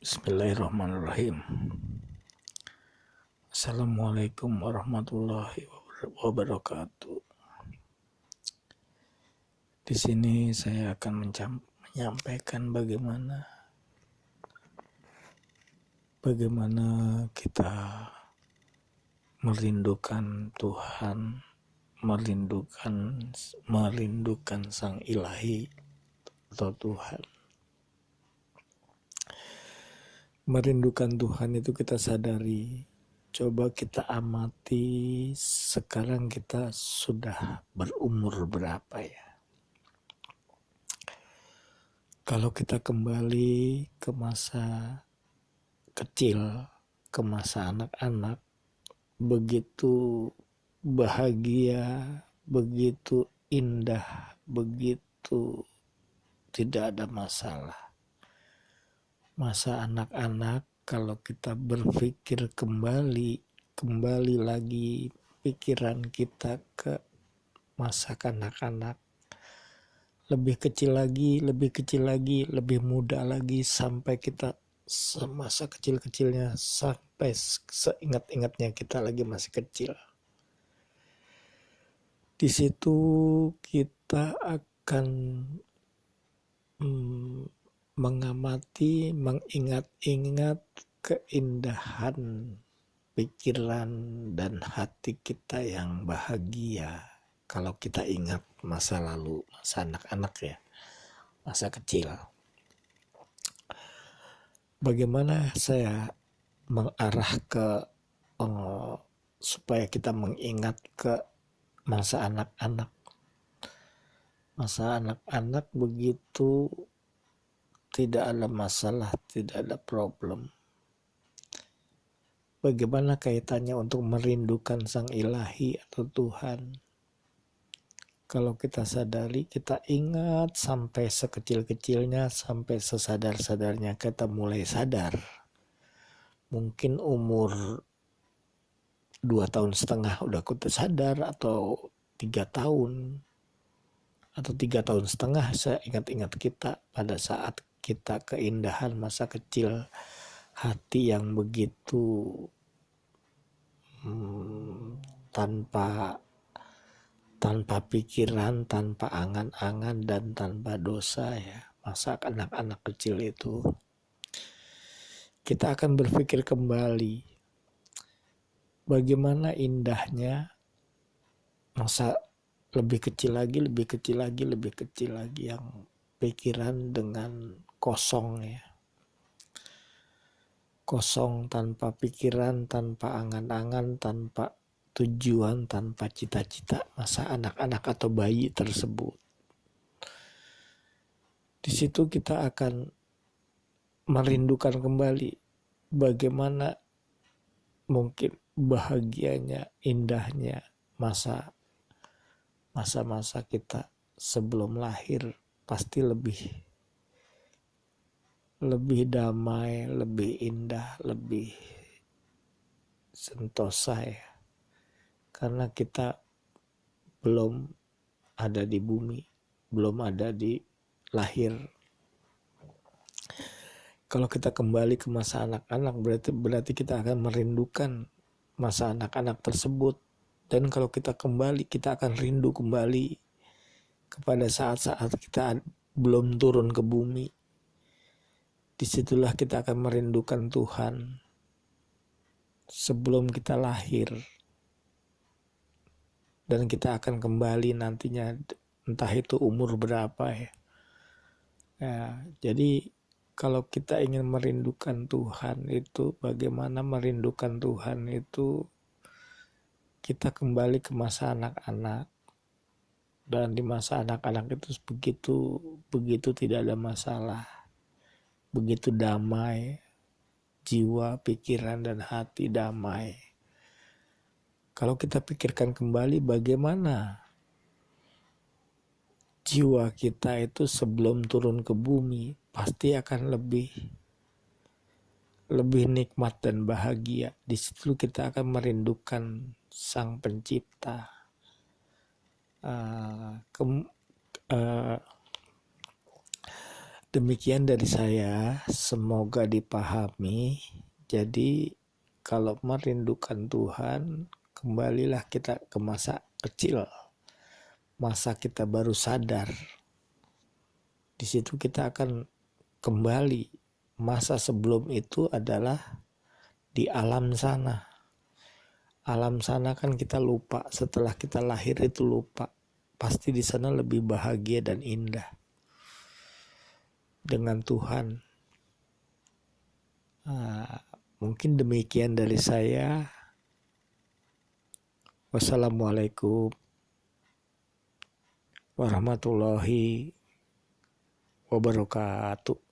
Bismillahirrahmanirrahim. Assalamualaikum warahmatullahi wabarakatuh. Di sini saya akan menyampaikan bagaimana kita merindukan Tuhan, merindukan Sang Ilahi atau Tuhan. Merindukan Tuhan itu kita sadari. Coba kita amati sekarang kita sudah berumur berapa ya. Kalau kita kembali ke masa kecil, ke masa anak-anak, begitu bahagia, begitu indah, begitu tidak ada masalah. Masa anak-anak, kalau kita berpikir kembali lagi pikiran kita ke masa kanak-kanak, lebih kecil lagi, lebih muda lagi, sampai kita semasa kecil-kecilnya, sampai seingat-ingatnya kita lagi masih kecil. Di situ kita akan mengamati, mengingat-ingat keindahan pikiran dan hati kita yang bahagia kalau kita ingat masa lalu, masa anak-anak ya, masa kecil. Bagaimana saya mengarah ke supaya kita mengingat ke masa anak-anak. Masa anak-anak begitu tidak ada masalah, tidak ada problem. Bagaimana kaitannya untuk merindukan Sang Ilahi atau Tuhan? Kalau kita sadari, kita ingat sampai sekecil-kecilnya, sampai sesadar-sadarnya kita mulai sadar. Mungkin umur 2,5 tahun udah kita sadar, atau 3 tahun, atau 3,5 tahun. Saya ingat-ingat kita pada saat kita keindahan masa kecil, hati yang begitu tanpa pikiran, tanpa angan-angan, dan tanpa dosa ya. Masa anak-anak kecil itu kita akan berpikir kembali bagaimana indahnya masa lebih kecil lagi yang pikiran dengan kosong ya. Kosong, tanpa pikiran, tanpa angan-angan, tanpa tujuan, tanpa cita-cita, masa anak-anak atau bayi tersebut. Di situ kita akan merindukan kembali bagaimana mungkin bahagianya, indahnya masa-masa kita sebelum lahir. Pasti lebih damai, lebih indah, lebih sentosa ya. Karena kita belum ada di bumi, belum ada di lahir. Kalau kita kembali ke masa anak-anak, berarti kita akan merindukan masa anak-anak tersebut. Dan kalau kita kembali, kita akan rindu kembali kepada saat-saat kita belum turun ke bumi. Disitulah kita akan merindukan Tuhan sebelum kita lahir. Dan kita akan kembali nantinya, entah itu umur berapa ya. Jadi kalau kita ingin merindukan Tuhan itu, bagaimana merindukan Tuhan itu, kita kembali ke masa anak-anak. Dan di masa anak-anak itu begitu tidak ada masalah. Begitu damai, jiwa, pikiran, dan hati damai. Kalau kita pikirkan kembali bagaimana jiwa kita itu sebelum turun ke bumi, pasti akan lebih nikmat dan bahagia. Di situ kita akan merindukan Sang Pencipta. Demikian dari saya, semoga dipahami. Jadi kalau merindukan Tuhan, kembalilah kita ke masa kecil, masa kita baru sadar. Di situ kita akan kembali. Masa sebelum itu adalah di alam sana. Alam sana kan kita lupa, setelah kita lahir itu lupa. Pasti di sana lebih bahagia dan indah dengan Tuhan. Mungkin demikian dari saya. Wassalamualaikum warahmatullahi wabarakatuh.